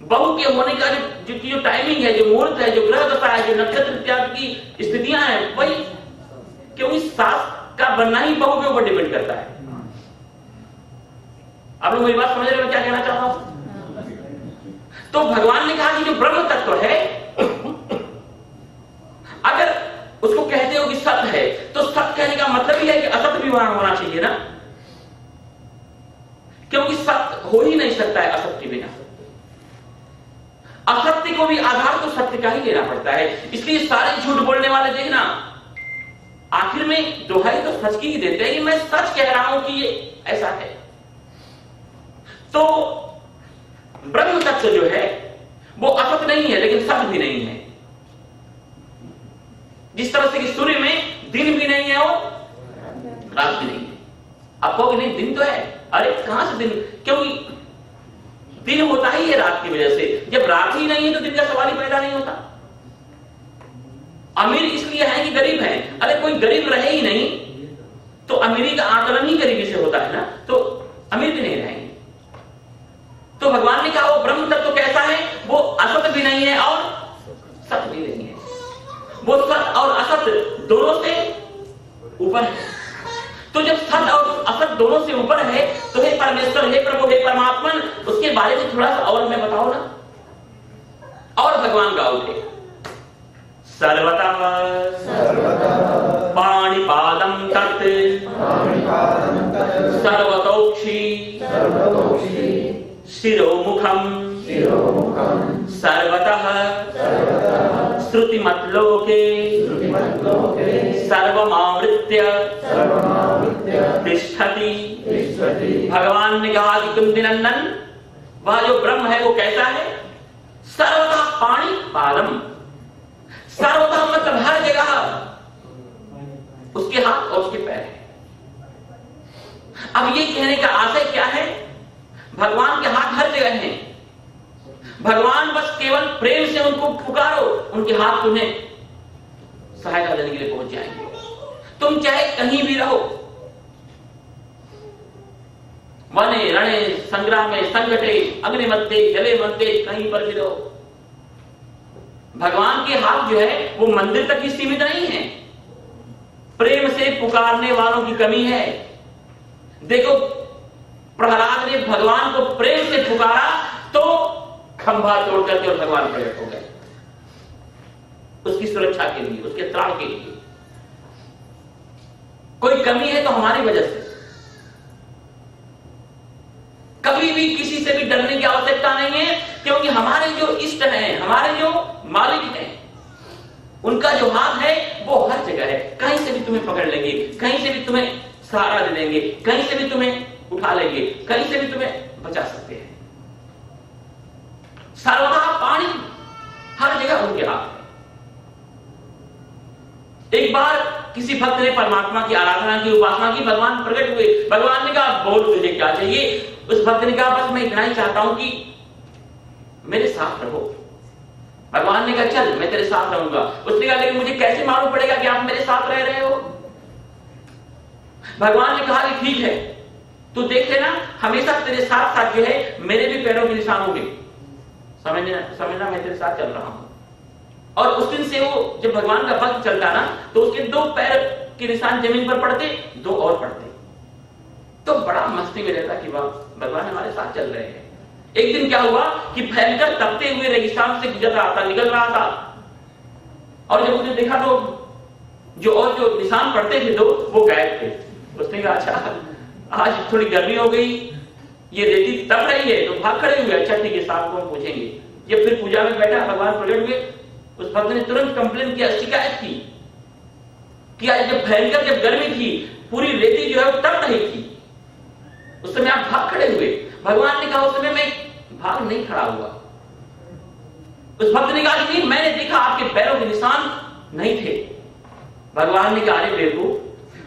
बहू के होने का जो टाइमिंग है, जो मुहूर्त है, जो ग्रह दशा है, जो नक्षत्र इत्यादि की स्थितियां हैं, वही, क्योंकि सास का बनना ही बहू के ऊपर डिपेंड करता है। आप लोग मेरी बात समझ रहे हो क्या कहना चाहता हूं? तो भगवान ने कहा कि जो ब्रह्म तत्व है, अगर उसको कहते हो कि सत्य है, तो सत्य कहने का मतलब ही है कि असत्य भी वहां होना चाहिए ना, क्योंकि सत्य हो ही नहीं सकता है असत्य के बिना। असत्य को भी आधार तो सत्य का ही लेना पड़ता है। इसलिए सारे झूठ बोलने वाले देखना आखिर में दोहाई तो सच की ही देते हैं कि मैं सच कह रहा हूं कि ये ऐसा है। तो ब्रह्म तत्व जो है वो असत नहीं है लेकिन सत भी नहीं है। जिस तरह से कि सूर्य में दिन भी नहीं है और रात भी नहीं है। आप कहोगे नहीं दिन तो है, अरे कहां से दिन, क्योंकि दिन होता ही है रात की वजह से। जब रात ही नहीं है तो दिन का सवाल ही पैदा नहीं होता। अमीर इसलिए है कि गरीब है, अरे कोई गरीब रहे ही नहीं तो अमीरी का आकलन ही गरीबी से होता है ना, तो अमीर भी नहीं रहेंगे। तो भगवान ने कहा वो ब्रह्म तत्व तो कैसा है, वो असत भी नहीं है और सत भी नहीं है, वो सत और असत दोनों से ऊपर है। तो जब सत और असत दोनों से ऊपर है तो हे परमेश्वर, हे प्रभु, हे परमात्मन, उसके बारे में थोड़ा सा और मैं बताओ ना। और भगवान गाओ थे सर्वतः पाणिपादं तत् सर्वतोक्षि शिरोमुखं सर्वतः श्रुतिमत्लोके सर्वमावृत्य तिष्ठति। भगवान ने कहा कि कुंती नंदन, वह जो ब्रह्म है वो कैसा है, सर्वतः पाणिपादम, सर्वतः मतलब हर जगह उसके हाथ और उसके पैर है। अब ये कहने का आशय क्या है, भगवान के हाथ हर जगह हैं। भगवान बस केवल प्रेम से उनको पुकारो, उनके हाथ तुम्हें सहायता देने के लिए पहुंच जाएंगे। तुम चाहे कहीं भी रहो, वने रणे संग्रामे संकटे अग्निमत्ते जले मत्ते, कहीं पर भी रहो। भगवान के हाथ जो है वो मंदिर तक ही सीमित नहीं है, प्रेम से पुकारने वालों की कमी है। देखो प्रहलाद ने भगवान को प्रेम से पुकारा तो खंभा तोड़ करके और भगवान प्रकट हो गए, उसकी सुरक्षा के लिए, उसके त्राण के लिए। कोई कमी है तो हमारी वजह से। कभी भी किसी से भी डरने की आवश्यकता नहीं है, क्योंकि हमारे जो इष्ट हैं, हमारे जो मालिक हैं, उनका जो हाथ है वो हर जगह है। कहीं से भी तुम्हें पकड़ लेंगे, कहीं से भी तुम्हें सहारा दे देंगे, कहीं से भी तुम्हें उठा लेंगे, कहीं से भी तुम्हें बचा सकते हैं। सर्वथा पानी हर जगह उनके हाथ है। एक बार किसी भक्त ने परमात्मा की आराधना की, उपासना की, भगवान प्रकट हुए। भगवान ने कहा बोल तुझे क्या चाहिए। उस भक्त ने कहा बस मैं इतना ही चाहता हूं कि मेरे साथ रहो। भगवान ने कहा चल मैं तेरे साथ रहूंगा। उसने कहा लेकिन मुझे कैसे मालूम पड़ेगा कि आप मेरे साथ रह रहे हो। भगवान ने कहा कि ठीक है, तू देख लेना, हमेशा तेरे साथ साथ जो है मेरे भी पैरों के निशान होंगे, समझना मैं तेरे साथ चल रहा हूं। और उस दिन से वो जब भगवान का भक्त चलता ना तो उसके 2 पैर के निशान जमीन पर पड़ते, 2 और पड़ते, तो बड़ा मस्ती में रहता कि वाह भगवान हमारे साथ चल रहे हैं। एक दिन क्या हुआ कि भयंकर तपते हुए रेगिस्तान से गुजर रहा था, निकल रहा था, और जब उसने देखा तो जो निशान पड़ते थे 2 वो गायब थे। उसने कहा अच्छा आज थोड़ी गर्मी हो गई, ये रेती तप रही है, तो भाग खड़े हुए। अच्छा ठीक है, शाम को हम पूछेंगे। जब फिर पूजा में बैठा, भगवान प्रकट हुए, उस भक्त ने तुरंत कंप्लेन किया, शिकायत की कि आज जब भयंकर जब गर्मी थी, पूरी रेती जो है वो तप रही थी, उस समय आप भाग खड़े हुए। भगवान ने कहा उस समय मैं भाग नहीं खड़ा हुआ। उस भक्त ने कहा नहीं, मैंने देखा आपके पैरों के निशान नहीं थे। भगवान ने कहा अरे बेवकूफ,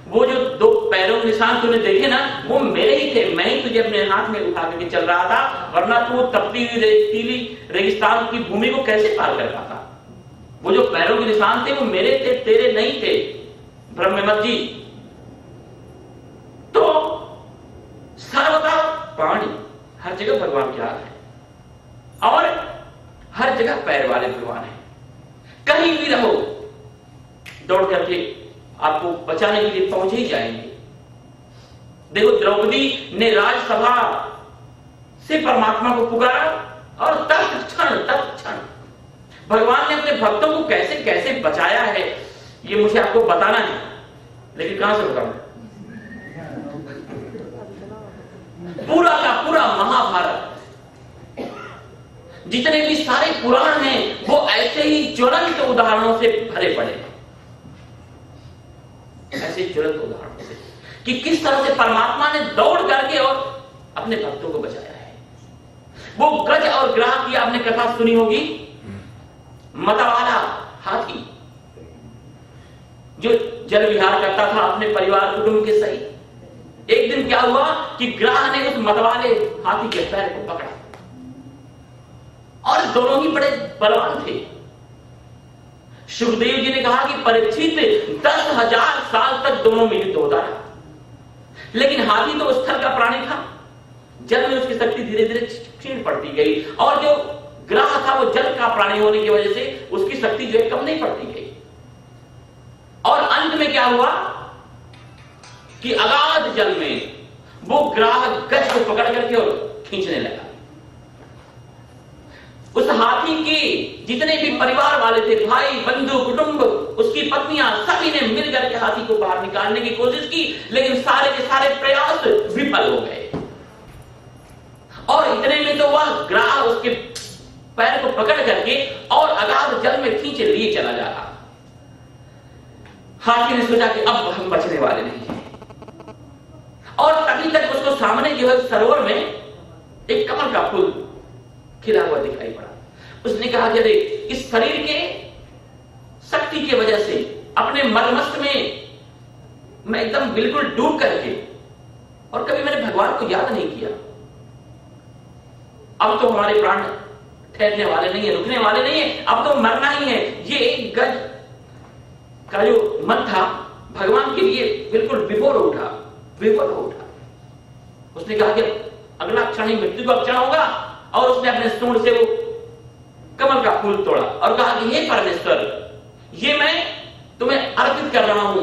वो जो 2 पैरों के निशान तूने देखे ना वो मेरे ही थे, मैं ही तुझे अपने हाथ में उठा करके चल रहा था, वरना तू तपती हुई रेतीली रेगिस्तान की भूमि को कैसे पार कर पाता। वो जो पैरों के निशान थे वो मेरे थे, तेरे नहीं थे ब्रह्ममत जी। तो सर्वदा पानी हर जगह भगवान के हाथ है और हर जगह पैर वाले भगवान है। कहीं भी रहो दौड़ करके आपको बचाने के लिए पहुंच ही जाएंगे। देखो द्रौपदी ने राजसभा से परमात्मा को पुकारा और तत्क्षण भगवान ने अपने भक्तों को कैसे कैसे बचाया है ये मुझे आपको बताना है, लेकिन कहां से बताऊं। पूरा का पूरा महाभारत, जितने भी सारे पुराण हैं वो ऐसे ही ज्वलंत उदाहरणों से भरे पड़े। ऐसे ज्वलंत उदाहरण से कि किस तरह से परमात्मा ने दौड़ करके और अपने भक्तों को बचाया है। वो गज और ग्राह की आपने कथा सुनी होगी, मतवाला हाथी जो जल विहार करता था अपने परिवार कुटुंब के सहित। एक दिन क्या हुआ कि ग्राह ने उस मतवाले हाथी के पैर को पकड़ा और दोनों ही बड़े बलवान थे। सुखदेव जी ने कहा कि परीक्षित 10,000 साल तक दोनों में युद्ध होता रहा, लेकिन हाथी तो स्थल का प्राणी था, जल में उसकी शक्ति धीरे धीरे क्षीण पड़ती गई और जो ग्राह था वो जल का प्राणी होने की वजह से उसकी शक्ति जो है कम नहीं पड़ती गई। और अंत में क्या हुआ कि अगाध जल में वो ग्राह गज को पकड़ करके और खींचने लगा। उस हाथी के जितने भी परिवार वाले थे, भाई बंधु कुटुंब, उसकी पत्नियां, सभी ने मिलकर के हाथी को बाहर निकालने की कोशिश की, लेकिन सारे के सारे प्रयास विफल हो गए। और इतने में तो वह ग्राह उसके पैर को पकड़ करके और अगाध जल में खींचे लिए चला जा रहा। हाथी ने सोचा कि अब हम बचने वाले नहीं हैं, और तभी तक उसको सामने जो है सरोवर में एक कमल का फूल खिला हुआ दिखाई पड़ा। उसने कहा कि अरे इस शरीर के शक्ति की वजह से अपने मर्मस्थ में मैं एकदम बिल्कुल डूब करके, और कभी मैंने भगवान को याद नहीं किया। अब तो हमारे प्राण ठहरने वाले नहीं है, रुकने वाले नहीं है, अब तो मरना ही है। ये एक गज का जो मन था भगवान के लिए बिल्कुल विभोर उठा। उसने कहा कि अगला क्षण ही मृत्यु का क्षण होगा, और उसने अपने सूंड से वो कमल का फूल तोड़ा और कहा कि हे परमेश्वर, ये मैं तुम्हें अर्पित कर रहा हूं,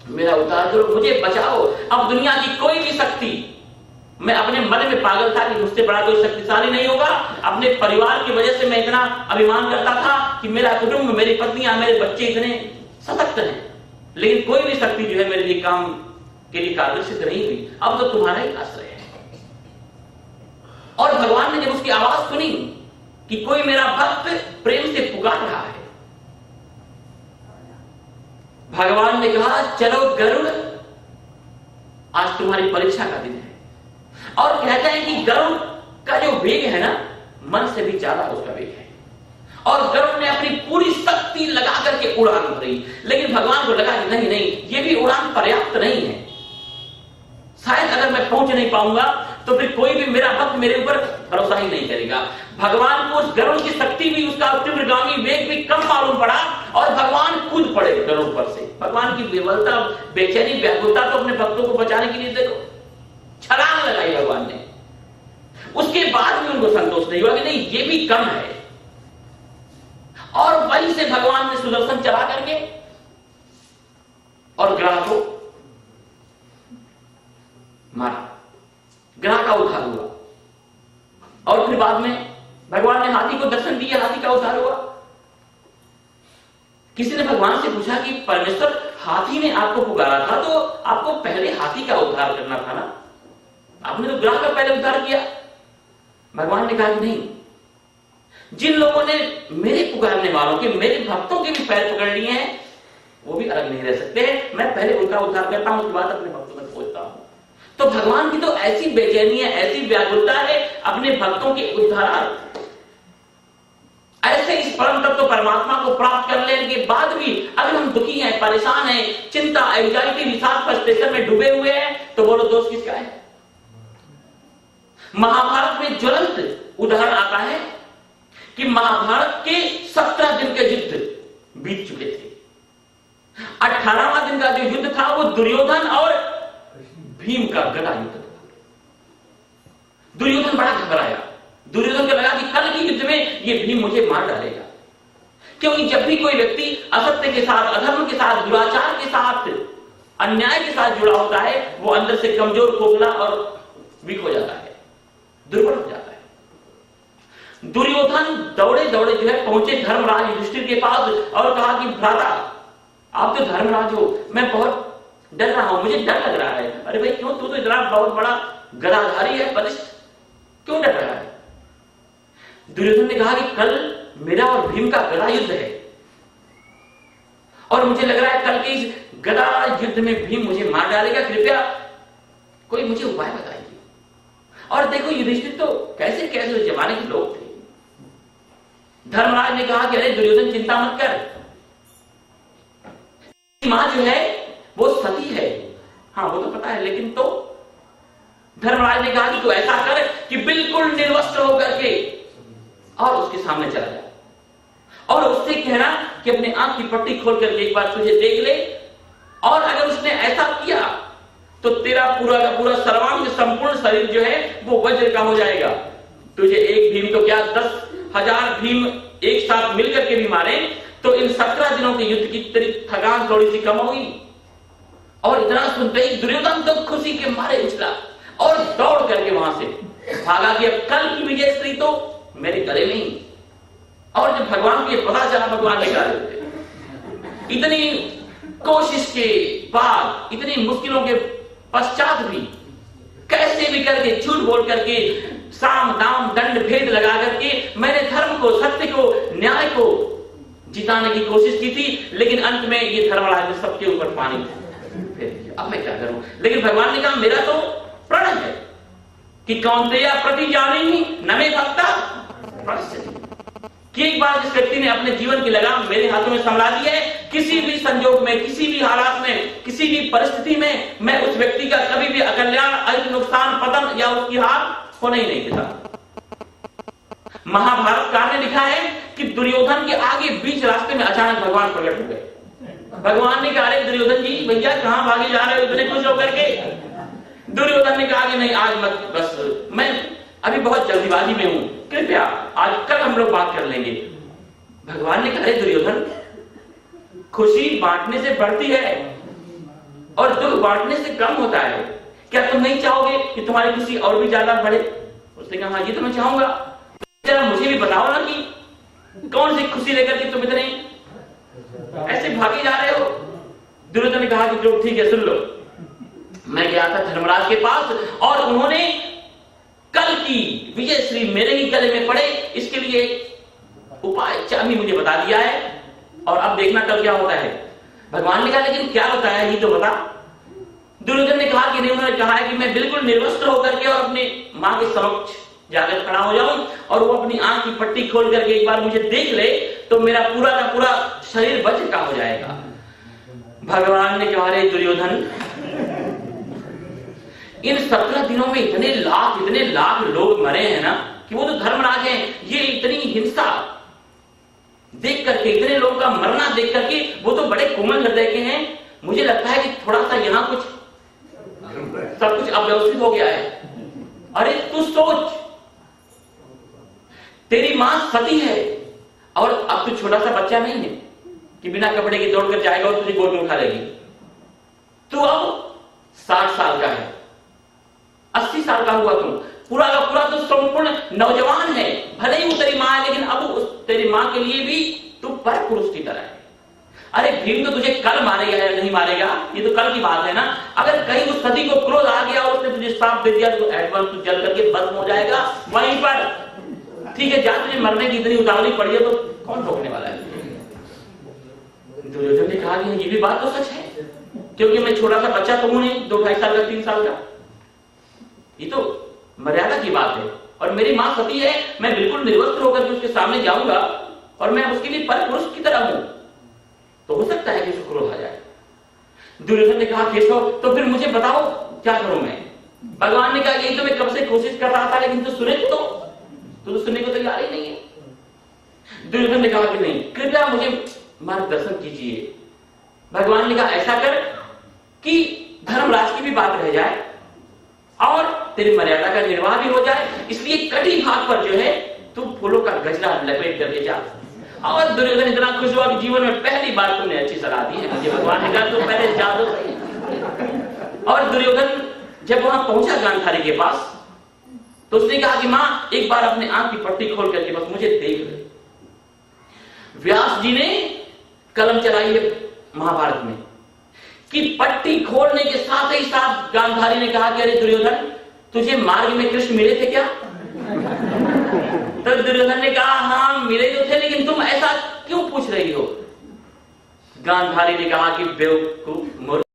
मेरा उद्धार करो, मुझे बचाओ। अब दुनिया की कोई भी शक्ति, मैं अपने मन में पागल था कि मुझसे बड़ा कोई शक्तिशाली नहीं होगा। अपने परिवार की वजह से मैं इतना अभिमान करता था कि मेरा कुटुंब, मेरी पत्नियां, मेरे बच्चे इतने सशक्त हैं, लेकिन कोई भी शक्ति जो है मेरे लिए काम के लिए कारगर सिद्ध नहीं हुई। अब तो तुम्हारा ही आश्रय है। और भगवान ने जब उसकी आवाज सुनी कि कोई मेरा भक्त प्रेम से पुकार रहा है, भगवान ने कहा चलो गरुड़, आज तुम्हारी परीक्षा का दिन है। और कहते हैं कि गरुड़ का जो वेग है ना, मन से भी ज्यादा उसका वेग है, और गरुड़ ने अपनी पूरी शक्ति लगा करके उड़ान भरी। लेकिन भगवान को लगा कि नहीं, ये भी उड़ान पर्याप्त नहीं है, शायद अगर मैं पहुंच नहीं पाऊंगा तो फिर कोई भी मेरा भक्त मेरे ऊपर भरोसा ही नहीं करेगा। भगवान को उस गरुड़ की शक्ति भी, उसका तीव्रगामी वेग भी कम मालूम पड़ा, और भगवान कूद पड़े गरुड़ पर से। भगवान की विवलता, बेचैनी, व्याकुलता तो अपने भक्तों को बचाने के लिए देखो, छलांग लगाई भगवान ने। उसके बाद भी उनको संतोष नहीं हुआ कि नहीं, ये भी कम है, और वहीं से भगवान ने सुदर्शन चला करके और ग्राह को मारा। ग्राह का उद्धार हुआ, और फिर बाद में भगवान ने हाथी को दर्शन दिया, हाथी का उद्धार हुआ। किसी ने भगवान से पूछा कि परमेश्वर, हाथी ने आपको पुकारा था तो आपको पहले हाथी का उद्धार करना था ना, आपने तो ग्राह का पहले उद्धार किया। भगवान ने कहा कि नहीं, जिन लोगों ने मेरे पुकारने वालों के, मेरे भक्तों के भी पैर पकड़ लिए हैं, वो भी अलग नहीं रह सकते हैं। मैं पहले उनका उद्धार करता हूं, उसके बाद अपने भक्तों तक पहुंचता हूं। तो भगवान की तो ऐसी बेचैनी है, ऐसी व्याकुलता है अपने भक्तों के उद्धार। ऐसे इस परम तत्व परमात्मा को प्राप्त कर लेने के बाद भी अगर हम दुखी हैं, परेशान हैं, चिंता, एंजाइटी, विषाद, फ्रस्ट्रेशन में डूबे हुए हैं, तो बोलो दोष किसका है? महाभारत में ज्वलंत उदाहरण आता है कि महाभारत के 17 दिन के युद्ध बीत चुके थे। 18वां दिन का जो युद्ध था वो दुर्योधन और भीम का गदा युद्ध था। दुर्योधन बड़ा घबराया। दुर्योधन को लगा कि कल के युद्ध में ये भीम मुझे मार डालेगा, क्योंकि जब भी कोई व्यक्ति असत्य के साथ, अधर्म के साथ, दुराचार के साथ, अन्याय के साथ जुड़ा होता है, वो अंदर से कमजोर, खोखला और वीक हो जाता है, दुर्बल हो जाता है। दुर्योधन दौड़े दौड़े जो है पहुंचे धर्मराज युधिष्ठिर के पास और कहा कि भ्राता, आप तो धर्मराज हो, मैं बहुत डर रहा हूं, मुझे डर लग रहा है। अरे भाई क्यों, तू तो इतना बहुत बड़ा गदाधारी है, बलिष्ठ, क्यों डर रहा है? दुर्योधन ने कहा कि कल मेरा और भीम का गदा युद्ध है, और मुझे लग रहा है कल के इस गदा युद्ध में भीम मुझे मार डालेगा, कृपया कोई मुझे उपाय बताइए। और देखो युधिष्ठिर तो कैसे कैसे उस जमाने के लोग थे। धर्मराज ने कहा कि अरे दुर्योधन चिंता मत कर, मां जो है वो सती है। हाँ वो तो पता है, लेकिन तो धर्मराज ने कहा कि तू ऐसा कर कि बिल्कुल निर्वस्त्र होकर के और उसके सामने चला जाए और उससे कहना कि अपने आंख की पट्टी खोल करके एक बार तुझे देख ले, और अगर उसने ऐसा किया तो तेरा पूरा का पूरा सर्वांग संपूर्ण शरीर जो है वो वज्र का हो जाएगा। तुझे एक भीम तो क्या 10,000 भीम एक साथ मिलकर के भी मारे तो इन 17 दिनों के युद्ध की तेरी थकान थोड़ी सी कम होगी। और इतना सुनते ही दुर्योधन तो खुशी के मारे उछला और दौड़ करके वहां से भागा कि अब कल की विजय श्री तो मेरे गले में ही। और जब भगवान को ये पता चला, भगवान ने कहा इतनी कोशिश के बाद, इतनी मुश्किलों के पश्चात भी कैसे भी करके झूठ बोल करके साम दाम दंड भेद लगा करके मैंने धर्म को, सत्य को, न्याय को जिताने की कोशिश की थी, लेकिन अंत में ये धर्मराज ने सबके ऊपर पानी फेर दिया। अब मैं क्या करूं? लेकिन भगवान ने कहा मेरा तो प्रण है कि कौन्तेय प्रति जानीहि न मे भक्ता प्रणश्यति, कि एक बार जिस व्यक्ति ने अपने जीवन की लगाम मेरे हाथों में संभाल दी है, किसी भी संजोग में, किसी भी हालात में, किसी भी परिस्थिति में मैं उस व्यक्ति का कभी भी अकल्याण, अहित, नुकसान, पतन या उसकी हार होने ही नहीं देता। महाभारत कार ने लिखा है कि दुर्योधन के आगे बीच रास्ते में अचानक भगवान प्रकट हो गए। भगवान ने कहा अरे दुर्योधन जी भैया कहां भागे जा रहे हो इतने खुश होकर के? दुर्योधन ने कहा कि नहीं आज मत, बस मैं अभी बहुत जल्दीबाजी में हूं, कृपया आज कल हम लोग बात कर लेंगे। भगवान ने कहा अरे दुर्योधन खुशी बांटने से बढ़ती है और दुख बांटने से कम होता है, क्या तुम नहीं चाहोगे कि तुम्हारी खुशी और भी ज्यादा बढ़े? उसने कहा हाँ ये तो मैं चाहूंगा, जरा मुझे भी बताओ ना कि कौन सी खुशी लेकर के तुम इतने ऐसे भागे जा रहे हो। दुर्योधन ने कहा कि जो ठीक है सुन लो, मैं गया था धर्मराज के पास और उन्होंने कल की विजय श्री मेरे ही गले में पड़े, इसके लिए उपाय चाबी मुझे बता दिया है और अब देखना कल क्या होता है। भगवान ने कहा लेकिन क्या बताया ये तो बता। दुर्योधन ने कहा कि नहीं, उन्होंने कहा है कि मैं बिल्कुल निर्वस्त्र होकर के और अपने मां के समक्ष जाकर खड़ा हो जाऊं और वो अपनी आंख की पट्टी खोल करके एक बार मुझे देख ले तो मेरा पूरा का पूरा शरीर वज्र का हो जाएगा। भगवान ने कहा अरे दुर्योधन इन 17 दिनों में इतने लाख लोग मरे हैं ना कि वो तो धर्मराज हैं, ये इतनी हिंसा देख करके, इतने लोगों का मरना देख करके वो तो बड़े कोमल हृदय के हैं। मुझे लगता है कि थोड़ा सा यहां कुछ सब कुछ अव्यवस्थित हो गया है। अरे तू सोच, तेरी मां सती है और अब तू छोटा सा बच्चा नहीं है कि बिना कपड़े के दौड़ कर जाएगा और तुझे गोद में उठा लेगी। तू अब 60 साल का है, 80 साल का हुआ तू, पूरा का पूरा तो संपूर्ण नौजवान है। भले ही वो तेरी मां है लेकिन अब उस तेरी मां के लिए भी तू पर पुरुष की तरह है। अरे भीम तो तुझे कल मारेगा या नहीं मारेगा ये तो कल की बात है ना। अगर कहीं उस सती को क्रोध आ गया और उसने तुझे श्राप दे दिया तो एडवांस तू जल करके भस्म हो जाएगा वहीं पर। ठीक है, जहां तुझे मरने की इतनी उतावली पड़ी है तो कौन रोकने वाला है? दुर्योधन ने कहा कि ये भी बात तो सच है, क्योंकि मैं छोटा सा बच्चा तो हूं नहीं, 2-2.5 साल का, 3 साल का। ये तो मर्यादा की बात है और मेरी मां सती है, मैं बिल्कुल निर्वस्त्र होकर के उसके सामने जाऊंगा और मैं उसके लिए पर पुरुष की तरह हूं, तो हो सकता है कि उसको क्रोध आ जाए। दुर्योधन ने कहा केशव तो फिर मुझे बताओ क्या करूं मैं? भगवान ने कहा यही तो मैं कब से कोशिश कर रहा था लेकिन तू सुने तो सुनने को तैयार ही नहीं है। दुर्योधन ने कहा कि नहीं, कृपया मुझे मार्गदर्शन कीजिए। भगवान ने कहा ऐसा कर कि धर्मराज की भी बात रह जाए और तेरी मर्यादा का निर्वाह भी हो जाए, इसलिए कटी भाग पर जो है तू फूलों का गजरा लपेट करके जा। और दुर्योधन इतना खुश हुआ कि जीवन में पहली बार तुमने अच्छी सलाह दी है मुझे। भगवान ने कहा तो पहले जा दो सही। और दुर्योधन जब वहां पहुंचा गांधारी के पास तो उसने कहा कि मां एक बार अपने आंख की पट्टी खोल करके बस मुझे देख ले। व्यास जी ने कलम चलाई है महाभारत में कि पट्टी खोलने के साथ ही साथ गांधारी ने कहा कि अरे दुर्योधन तुझे मार्ग में कृष्ण मिले थे क्या? तो दुर्योधन ने कहा हाँ मिले तो थे, लेकिन तुम ऐसा क्यों पूछ रही हो? गांधारी ने कहा कि बेवकूफ मूर्ख